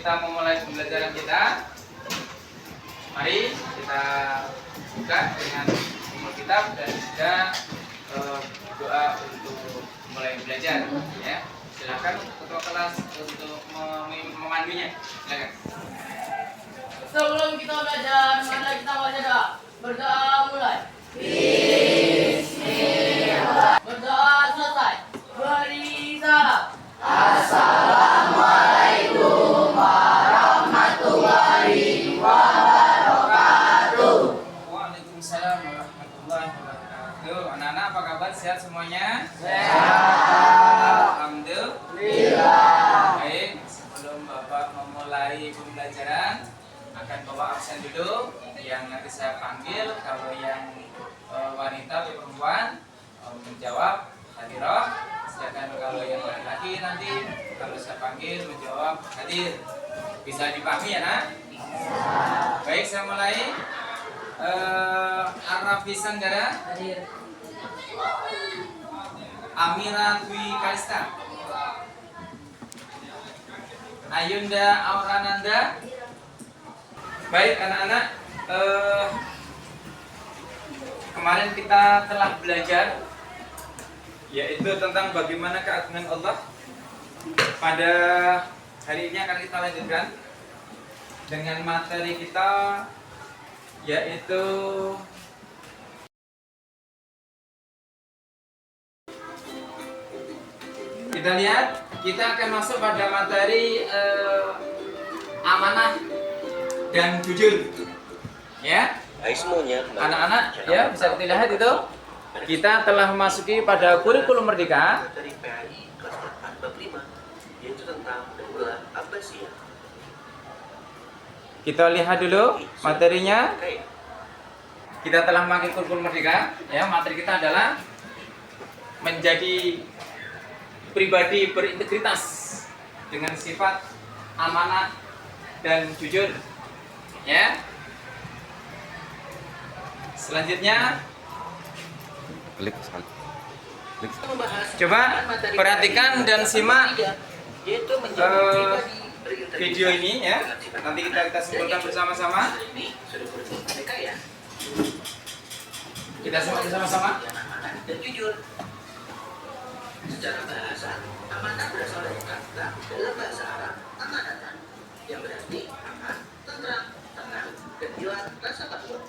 kita memulai pembelajaran kita, mari kita buka dengan umul kitab dan juga doa untuk mulai belajar. Ya, silakan ketua kelas untuk memandunya. Silakan. Sebelum kita belajar, mari kita baca doa. Berdoa mulai. Berdoa selesai. Beri salam. Assalamualaikum warahmatullahi wabarakatuh. Waalaikumsalam warahmatullahi wabarakatuh. Anak-anak apa kabar? Sehat semuanya? Sehat. Alhamdulillah. Baik, sebelum Bapak memulai pembelajaran akan Bapak absen dulu. Yang nanti saya panggil, kalau yang wanita atau perempuan menjawab hadirah. Sedangkan kalau yang laki-laki nanti kalau saya panggil menjawab hadir. Bisa dipahami ya nak? Baik, saya mulai. Arafi Sanggara Hadir. Amira Dwi Kalista, Ayunda Aurananda. Baik anak-anak, kemarin kita telah belajar yaitu tentang bagaimana keagungan Allah. Pada hari ini akan kita lanjutkan dengan materi kita yaitu kita lihat, kita akan masuk pada materi amanah dan jujur. Ya, anak-anak ya bisa kita lihat itu kita telah memasuki pada kurikulum merdeka. Dari PAI kelas 4 bab 5 yaitu tentang daulah Abbasiyah. Kita lihat dulu materinya. Kita telah memakai kurikulum merdeka. Ya, materi kita adalah menjadi pribadi berintegritas dengan sifat amanah dan jujur. Ya. Selanjutnya coba perhatikan dan simak video ini ya. Nanti kita simpulkan bersama-sama. Kita simak bersama-sama. Dan jujur. Secara bahasa, amanah berasal dari kata dalam bahasa Arab amanatan yang berarti aman, tenang, dan hilang rasa takut.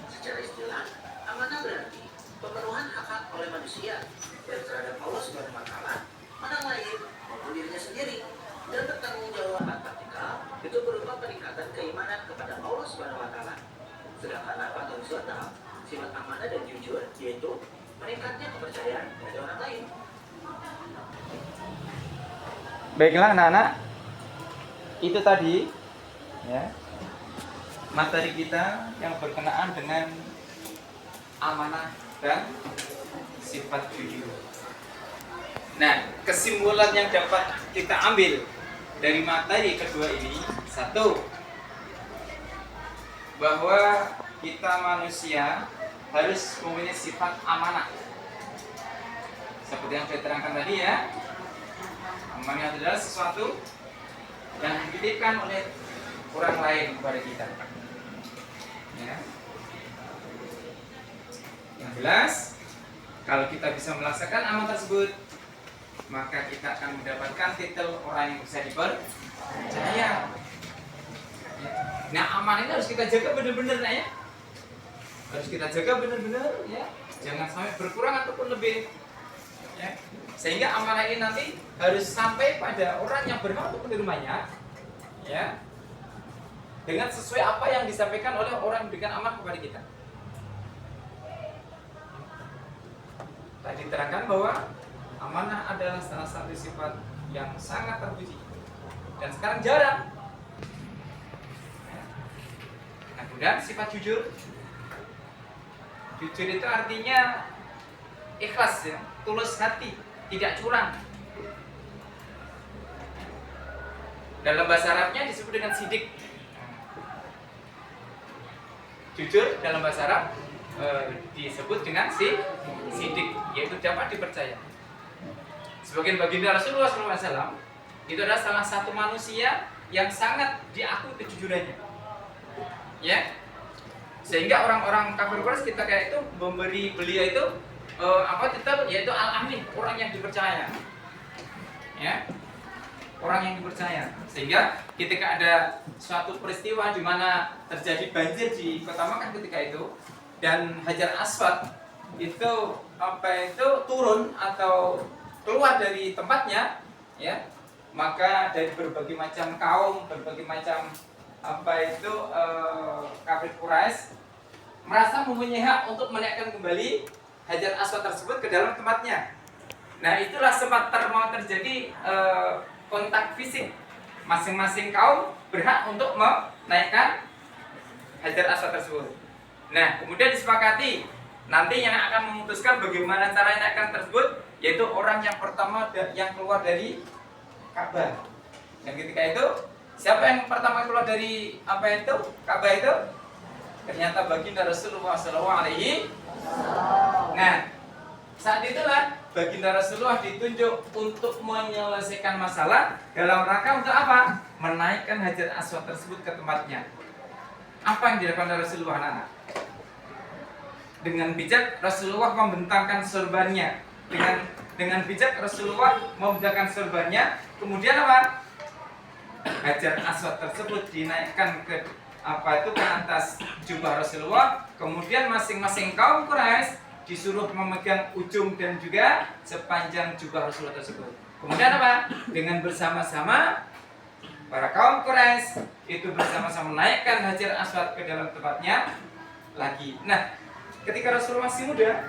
Secara istilah, amanah berarti pemenuhan hak-hak oleh manusia baik terhadap Allah Subhanahu wa taala, orang lain maupun dirinya sendiri, dan bertanggung jawab praktikal itu berupa peningkatan keimanan kepada Allah Subhanahu wa taala. Sedangkan apa atau sifat amanah dan jujur yaitu meningkatnya kepercayaan pada orang lain. Baiklah anak-anak, itu tadi ya materi kita yang berkenaan dengan amanah dan sifat jujur. Nah, kesimpulan yang dapat kita ambil dari materi kedua ini, satu, bahwa kita manusia harus mempunyai sifat amanah. Seperti yang saya terangkan tadi ya, amanah adalah sesuatu yang dititipkan oleh orang lain kepada kita. Ya. Yang jelas, kalau kita bisa melaksanakan amanah tersebut, maka kita akan mendapatkan titel orang yang bisa dipercaya. Nah, amanah ini harus kita jaga benar-benar ya. Harus kita jaga benar-benar ya. Jangan sampai berkurang ataupun lebih. Ya. Sehingga amanah ini nanti harus sampai pada orang yang berhak untuk menerimanya, ya, dengan sesuai apa yang disampaikan oleh orang yang memberikan amanah kepada kita. Tadi diterangkan bahwa amanah adalah salah satu sifat yang sangat terpuji dan sekarang jarang. Nah, kemudian sifat jujur. Jujur itu artinya ikhlas ya, tulus hati, tidak curang. Dalam bahasa Arabnya disebut dengan sidik. Jujur dalam bahasa Arab disebut dengan sidik, yaitu dapat dipercaya. Sebagian baginda Rasulullah SAW itu adalah salah satu manusia yang sangat diakui kejujurannya. Ya. Sehingga orang-orang kafir Quraisy ketika itu memberi beliau itu titel yaitu al-amin, orang yang dipercaya. Ya. Orang yang dipercaya. Sehingga ketika ada suatu peristiwa di mana terjadi banjir di Kota Makkah ketika itu dan Hajar Aswad itu turun atau keluar dari tempatnya, ya, maka dari berbagai macam kaum, berbagai macam kafir Quraisy merasa mempunyai hak untuk menaikkan kembali Hajar Aswad tersebut ke dalam tempatnya. Nah, itulah sempat terjadi kontak fisik. Masing-masing kaum berhak untuk menaikkan Hajar Aswad tersebut. Nah, kemudian disepakati nanti yang akan memutuskan bagaimana cara naikkan tersebut yaitu orang yang pertama yang keluar dari Ka'bah. Dan ketika itu siapa yang pertama keluar dari Ka'bah itu? Ternyata baginda Rasulullah SAW. Nah, saat itulah baginda Rasulullah ditunjuk untuk menyelesaikan masalah dalam rangka untuk apa? Menaikkan Hajar Aswad tersebut ke tempatnya. Apa yang dilakukan oleh Rasulullah anak-anak? Dengan bijak Rasulullah membentangkan sorbannya. Dengan bijak Rasulullah membentangkan sorbannya. Kemudian apa? Hajar Aswad tersebut dinaikkan ke atas jubah Rasulullah. Kemudian masing-masing kaum Quraisy disuruh memegang ujung dan juga sepanjang jubah Rasulullah tersebut. Kemudian apa? Dengan bersama-sama para kaum Quraisy itu bersama-sama menaikkan Hajar Aswad ke dalam tempatnya lagi. Nah, ketika Rasulullah masih muda,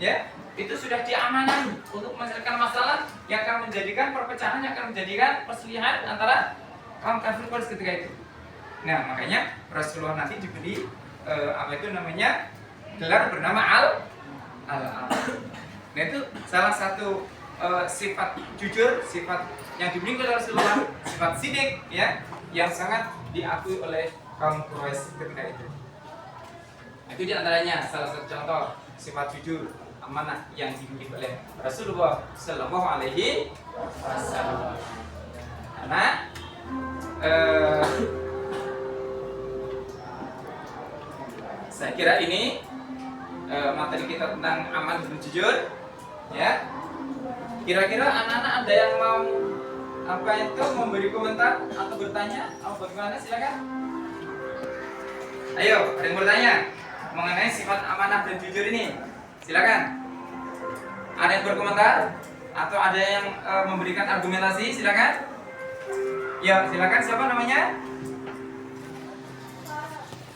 ya, itu sudah diamanai untuk menyelesaikan masalah yang akan menjadikan perpecahan, yang akan menjadikan perselisihan antara kaum kafir Quraisy ketika itu. Nah, makanya Rasulullah nanti diberi gelar bernama al-amin. Nah, itu salah satu sifat jujur, sifat yang dimiliki oleh Rasulullah, sifat sidik, ya, yang sangat diakui oleh kaum Quraisy ketika itu. Itu diantaranya salah satu contoh sifat jujur, amanah yang dimiliki oleh Rasulullah Sallallahu Alaihi Wasallam. Karena saya kira ini materi kita tentang aman dan jujur, ya. Kira-kira anak-anak ada yang mau memberi komentar atau bertanya atau bagaimana? Silakan. Ayo, ada yang bertanya mengenai sifat amanah dan jujur ini? Silakan. Ada yang berkomentar atau ada yang memberikan argumentasi? Silakan. Ya, silakan. Siapa namanya?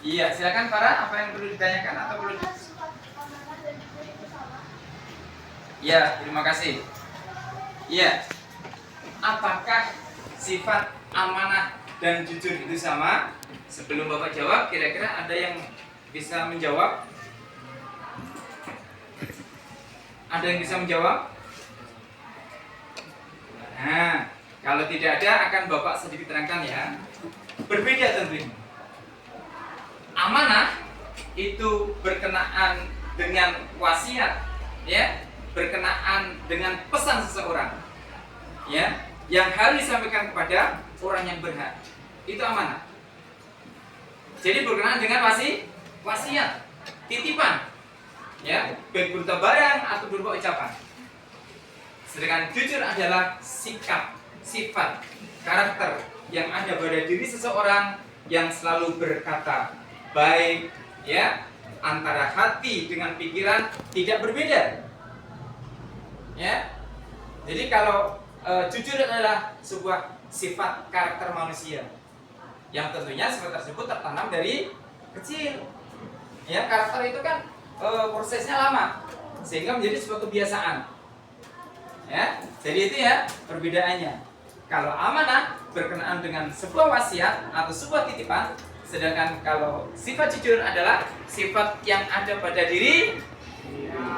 Iya, silakan Farah. Apa yang perlu ditanyakan atau perlu? Ya, terima kasih. Iya. Apakah sifat amanah dan jujur itu sama? Sebelum Bapak jawab, kira-kira ada yang bisa menjawab? Ada yang bisa menjawab? Nah, kalau tidak ada akan Bapak sedikit terangkan, ya. Berbeda tentunya. Amanah itu berkenaan dengan wasiat, ya, berkenaan dengan pesan seseorang, ya, yang harus disampaikan kepada orang yang berhak. Itu amanah. Jadi berkenaan dengan wasiat, titipan, ya, baik berupa barang atau berupa ucapan. Sedangkan jujur adalah sikap, sifat, karakter yang ada pada diri seseorang yang selalu berkata baik, ya, antara hati dengan pikiran tidak berbeda, ya. Jadi kalau jujur adalah sebuah sifat karakter manusia yang tentunya sifat tersebut tertanam dari kecil, ya. Karakter itu kan prosesnya lama sehingga menjadi sebuah kebiasaan, ya. Jadi itu, ya, perbedaannya. Kalau amanah berkenaan dengan sebuah wasiat atau sebuah titipan, sedangkan kalau sifat jujur adalah sifat yang ada pada diri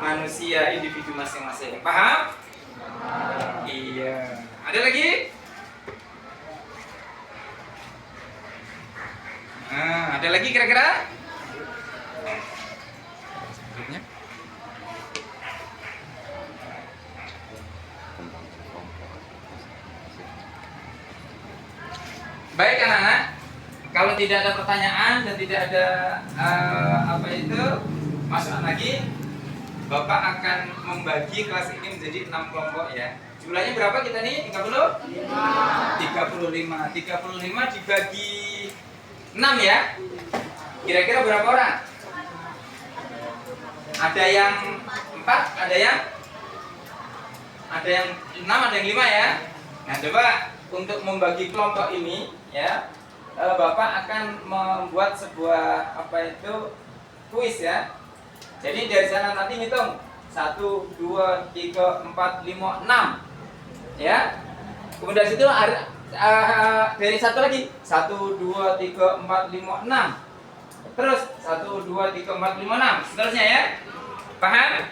manusia, individu masing-masing. Paham? Iya. Ada lagi? Ada lagi kira-kira? Baik anak-anak, kalau tidak ada pertanyaan dan tidak ada masukan lagi, Bapak akan membagi kelas ini menjadi 6 kelompok ya. Jumlahnya berapa kita nih? 30? 35. 35 dibagi 6 ya. Kira-kira berapa orang? Ada yang 4, ada yang 6, ada yang 5 ya. Nah, coba untuk membagi kelompok ini ya, Bapak akan membuat sebuah kuis ya. Jadi dari sana nanti hitung 1, 2, 3, 4, 5, 6 ya. Kemudian dari situ dari satu lagi 1, 2, 3, 4, 5, 6. Terus 1, 2, 3, 4, 5, 6 seterusnya ya. Paham?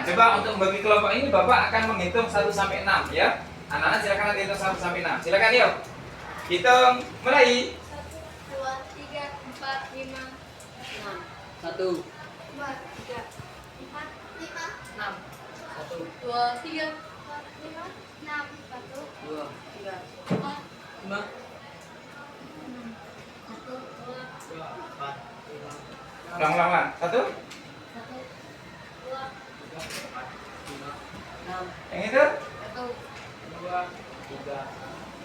Coba untuk membagi kelompok ini Bapak akan menghitung 1 sampai 6 ya. Anak-anak silakan nanti hitung 1 sampai 6. Silakan yuk. Hitung mulai. 2, 3, 4, 5, 6. 1, 2, 3, 4, 5, 6. 1, 2, 3, 4, 5, 6. 1, 2, 3, 4, 5, 1, 2, 4, 5, Ulang. 1. 1, 2, 6, Yang itu? 1. 2, 3.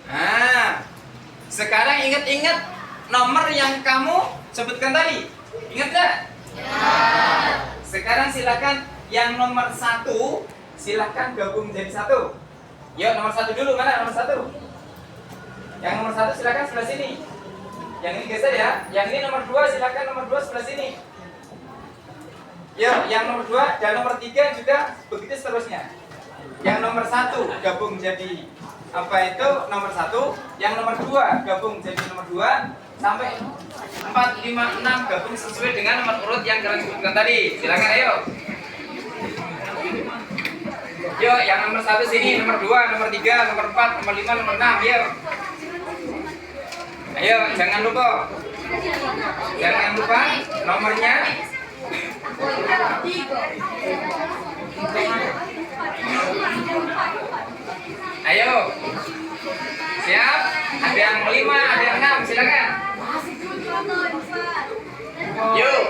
Nah, sekarang ingat-ingat nomor yang kamu sebutkan tadi. Ingat gak? Sekarang silakan yang nomor 1 silakan gabung jadi 1. Yuk nomor 1 dulu, mana nomor 1? Yang nomor 1 silakan sebelah sini. Yang ini geser ya. Yang ini nomor 2 silakan nomor 2 sebelah sini. Yuk, yang nomor 2 dan nomor 3 juga begitu seterusnya. Yang nomor 1 gabung jadi nomor 1. Yang nomor 2 gabung jadi nomor 2 sampai 4, 5, 6 gabung sesuai dengan nomor urut yang kalian sebutkan tadi. Silakan ayo. Yuk, yang nomor 1 sini, nomor 2, nomor 3, nomor 4, nomor 5, nomor 6. Yuk. Ayo, jangan lupa. Jangan lupa nomornya. Ayo. Siap? Ada yang 5, ada yang 6, silakan. Yuk.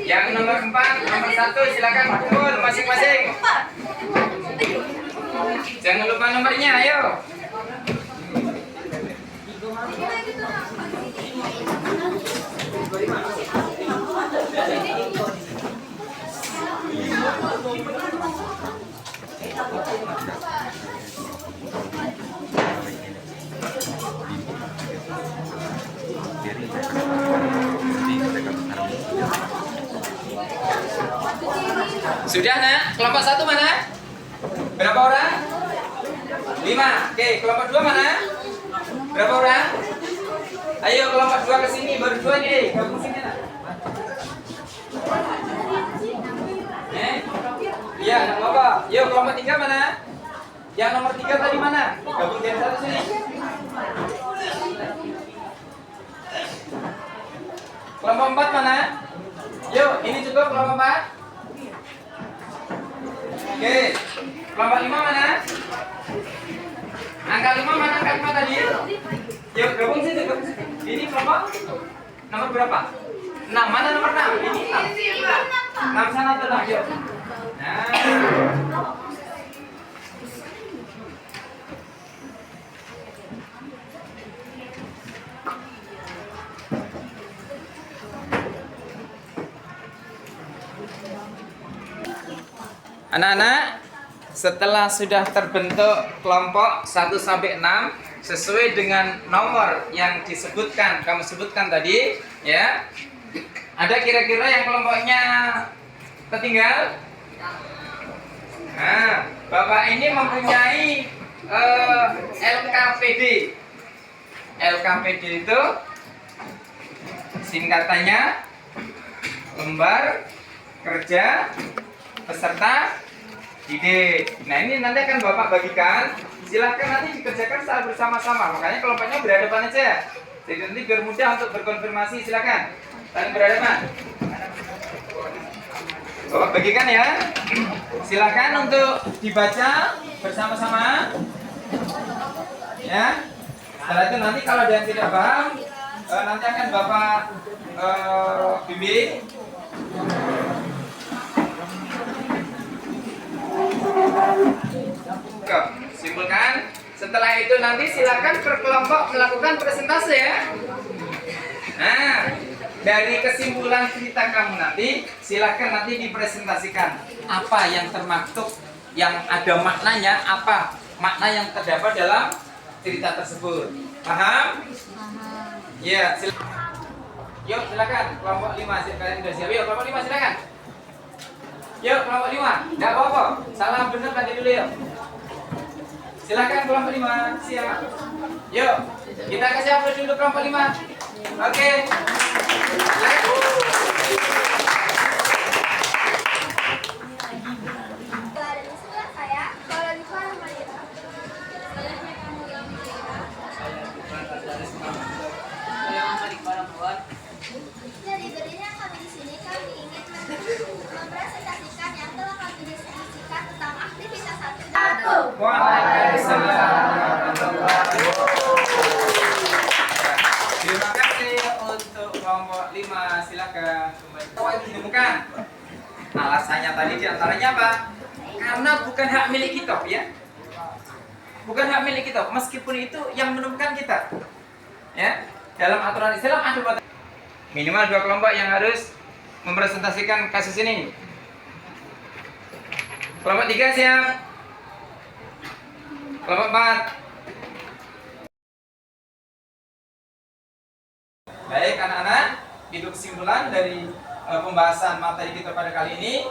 Yang nomor 4, nomor 1 silakan betul masing-masing. Jangan lupa nomornya, ayo. Sudah nak? Kelompok 1 mana? Berapa orang? 5. Oke, kelompok 2 mana? Berapa orang? Ayo kelompok 2 ke sini, baru 2 nih, gabung sini nak. Iya, enggak apa-apa. Yuk kelompok 3 mana? Yang nomor 3 tadi mana? Gabung jadi 1 sini. Kelompok 4 mana? Yuk, ini cukup kelompok 4. Oke. Kelompok 5 mana? Angka 5 mana? Angka 5 tadi. Yuk, gabung sini, gabung sini. Ini kelompok nomor berapa? 6. Mana nomor 6? Ini 6. 6 sana tuh, yuk. Nah. Anak-anak, setelah sudah terbentuk kelompok 1 sampai 6 sesuai dengan nomor yang disebutkan, kamu sebutkan tadi, ya. Ada kira-kira yang kelompoknya tertinggal? Nah, Bapak ini mempunyai LKPD. LKPD itu singkatannya lembar kerja peserta didik. Nah, ini nanti akan Bapak bagikan. Silakan nanti dikerjakan secara bersama-sama. Makanya kelompoknya berhadapan aja. Jadi nanti biar mudah untuk berkonfirmasi. Silakan. Saling berhadapan. Bapak bagikan ya. Silakan untuk dibaca bersama-sama. Ya. Setelah itu nanti kalau ada yang tidak paham, nanti akan Bapak bimbing. Oke, simpulkan. Setelah itu nanti silakan per kelompok melakukan presentasi ya. Nah, dari kesimpulan cerita kamu nanti, silakan nanti dipresentasikan apa yang termaktub, yang ada maknanya, apa makna yang terdapat dalam cerita tersebut. Paham? Ya, silakan. Yuk, silakan kelompok 5, kalian sudah siap. Yuk, kelompok 5 silakan. Yuk, kelompok 5. Enggak apa-apa. Salah benar tadi dulu yuk. Silakan kelompok 5, siap. Yuk, kita kasih aplaus dulu kelompok 5. Oke. Ada di sebelah saya, kalau di mana Malira? Sebelahnya kamu yang Malira. Jadi berdirinya kami di sini, kami ingin mempresentasikan yang telah kami diskusikan tentang aktivitas 1. Waalaikumsalam. Terima kasih untuk kelompok 5. Silakan kembali ditemukan. Alasannya tadi diantaranya apa? Karena bukan hak milik kita, ya. Bukan hak milik kita, meskipun itu yang menemukan kita. Ya, dalam aturan Islam ada batas. Minimal 2 kelompok yang harus mempresentasikan kasus ini. Kelompok 3 siap. Kelompok 4. Baik anak-anak, itu kesimpulan dari pembahasan materi kita pada kali ini.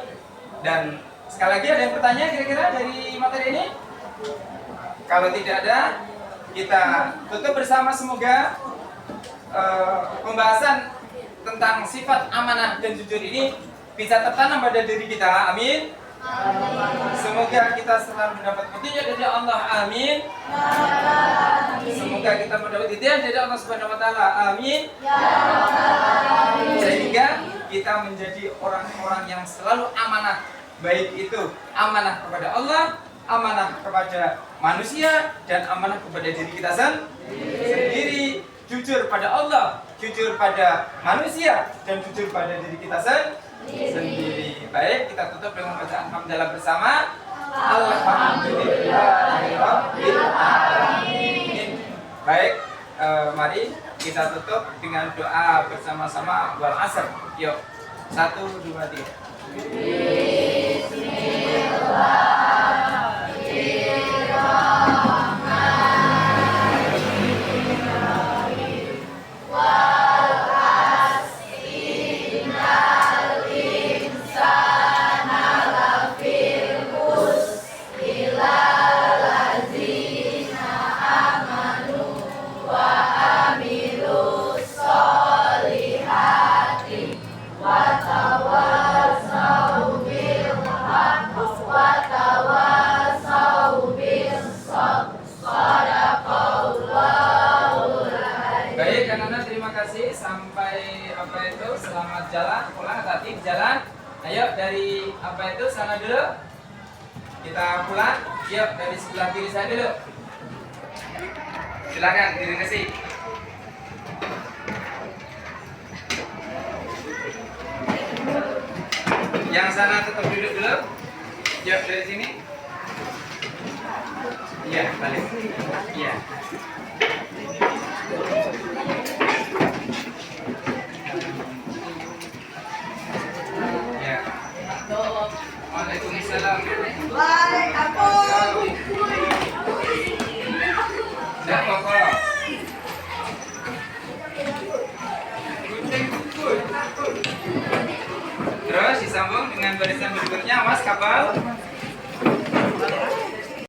Dan sekali lagi ada yang bertanya kira-kira dari materi ini? Kalau tidak ada, kita tutup bersama. Semoga pembahasan tentang sifat amanah dan jujur ini bisa tertanam pada diri kita. Amin. Semoga kita selalu mendapat petunjuk dari Allah. Amin. Semoga kita mendapat hidayah dari Allah Subhanahu wa taala. Amin. Sehingga kita menjadi orang-orang yang selalu amanah, baik itu amanah kepada Allah, amanah kepada manusia, dan amanah kepada diri kita sendiri. Jujur pada Allah, jujur pada manusia, dan jujur pada diri kita sendiri. Baik, kita tutup dengan bacaan hamdalah bersama. Alhamdulillahirabbil alamin. Baik, mari kita tutup dengan doa bersama-sama wal asr. Yuk, 1, 2, 3. Baik, anak-anak terima kasih. Sampai selamat jalan pulang, hati di jalan. Ayo dari sana dulu. Kita pulang. Yuk dari sebelah kiri saya dulu. Silakan diri kasih. Yang sana tetap duduk dulu. Yuk dari sini. Iya, balik. Iya. Ya. Waalaikumsalam. Tidak apa-apa. Terus disambung dengan barisan berikutnya, Mas kapal.